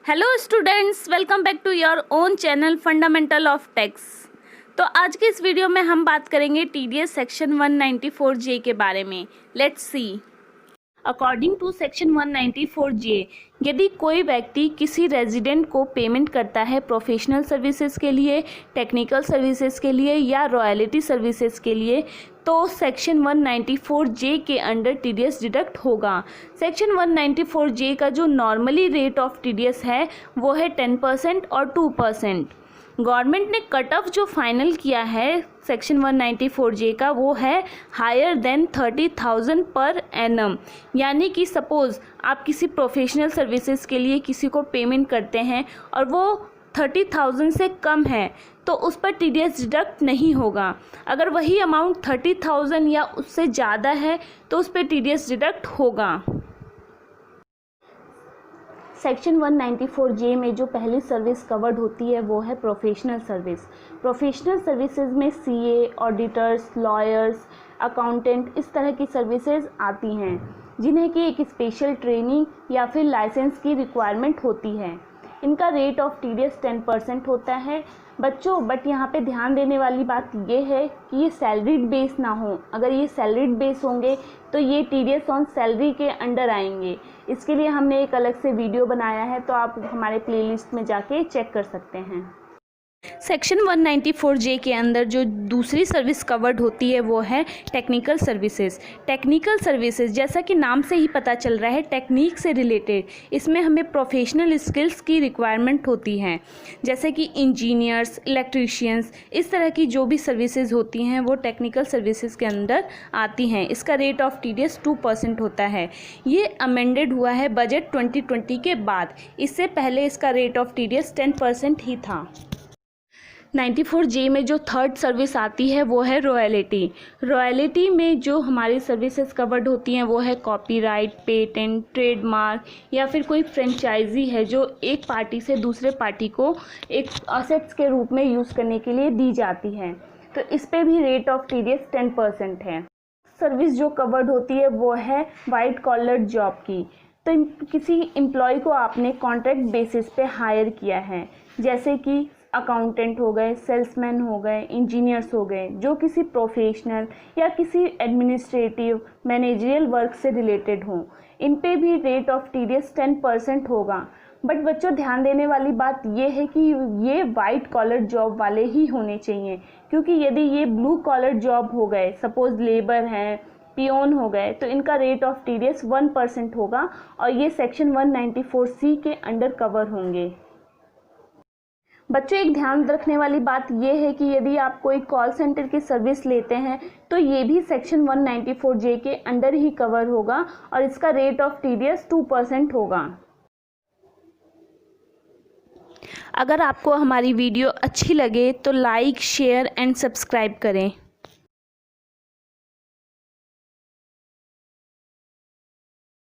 Hello students, welcome back to your own channel fundamental of tax. तो आज के इस वीडियो में हम बात करेंगे टीडीएस सेक्शन 194J के बारे में। Let's see. According to section 194J, यदि कोई व्यक्ति किसी रेजिडेंट को पेमेंट करता है प्रोफेशनल सर्विसेज के लिए, टेक्निकल सर्विसेज के लिए या रॉयल्टी सर्विसेज के लिए, तो सेक्शन 194J के अंडर टीडीएस डिडक्ट होगा। सेक्शन 194J का जो नॉर्मली रेट ऑफ टीडीएस है वो है 10% और 2%। गवर्नमेंट ने कट ऑफ जो फाइनल किया है सेक्शन 194J का वो है हायर देन 30,000 पर एनम। यानी कि सपोज़ आप किसी प्रोफेशनल सर्विसेज के लिए किसी को पेमेंट करते हैं और वो 30,000 से कम है तो उस पर टीडीएस डिडक्ट नहीं होगा। अगर वही अमाउंट 30,000 या उससे ज़्यादा है तो उस पर टीडीएस डिडक्ट होगा। सेक्शन 194J में जो पहली सर्विस कवर्ड होती है वो है प्रोफेशनल सर्विस। प्रोफेशनल सर्विसेज में सीए, ऑडिटर्स, लॉयर्स, अकाउंटेंट, इस तरह की सर्विसेज आती हैं जिन्हें कि एक स्पेशल ट्रेनिंग या फिर लाइसेंस की रिक्वायरमेंट होती है। इनका रेट ऑफ टीडीएस 10% होता है बच्चों। बट यहाँ पे ध्यान देने वाली बात ये है कि ये सैलरीड बेस ना हो। अगर ये सैलरीड बेस होंगे तो ये टीडीएस ऑन सैलरी के अंडर आएंगे। इसके लिए हमने एक अलग से वीडियो बनाया है, तो आप हमारे प्लेलिस्ट में जाके चेक कर सकते हैं। सेक्शन 194J के अंदर जो दूसरी सर्विस कवर्ड होती है वो है टेक्निकल सर्विसेज। टेक्निकल सर्विसेज जैसा कि नाम से ही पता चल रहा है, टेक्निक से रिलेटेड। इसमें हमें प्रोफेशनल स्किल्स की रिक्वायरमेंट होती है, जैसे कि इंजीनियर्स, इलेक्ट्रीशियंस, इस तरह की जो भी सर्विसेज होती हैं वो टेक्निकल सर्विसेज के अंदर आती हैं। इसका रेट ऑफ टीडीएस 2% होता है। ये अमेंडेड हुआ है बजट 2020 के बाद। इससे पहले इसका रेट ऑफ टीडीएस 10% ही था। 94J में जो थर्ड सर्विस आती है वो है रॉयल्टी। रॉयल्टी में जो हमारी सर्विसेज कवर्ड होती हैं वो है कॉपीराइट, पेटेंट, ट्रेडमार्क या फिर कोई फ्रेंचाइजी है जो एक पार्टी से दूसरे पार्टी को एक असेट्स के रूप में यूज़ करने के लिए दी जाती है। तो इस पे भी रेट ऑफ टीडीएस 10% है। सर्विस जो कवर्ड होती है वो है वाइट कॉलर जॉब की। तो किसी एम्प्लॉय को आपने कॉन्ट्रैक्ट बेसिस पे हायर किया है, जैसे कि अकाउंटेंट हो गए, सेल्समैन हो गए, इंजीनियर्स हो गए, जो किसी प्रोफेशनल या किसी एडमिनिस्ट्रेटिव मैनेजरियल वर्क से रिलेटेड हों। इन पे भी रेट ऑफ टीडीएस 10% होगा। बट बच्चों ध्यान देने वाली बात ये है कि ये वाइट कॉलर जॉब वाले ही होने चाहिए, क्योंकि यदि ये ब्लू कॉलर जॉब हो गए, सपोज लेबर हैं, पियोन हो गए, तो इनका रेट ऑफ टीडीएस 1% होगा और ये सेक्शन 194C के अंडर कवर होंगे। बच्चों एक ध्यान रखने वाली बात यह है कि यदि आप कोई कॉल सेंटर की सर्विस लेते हैं तो ये भी सेक्शन 194J के अंडर ही कवर होगा और इसका रेट ऑफ टीडीएस 2% होगा। अगर आपको हमारी वीडियो अच्छी लगे तो लाइक, शेयर एंड सब्सक्राइब करें।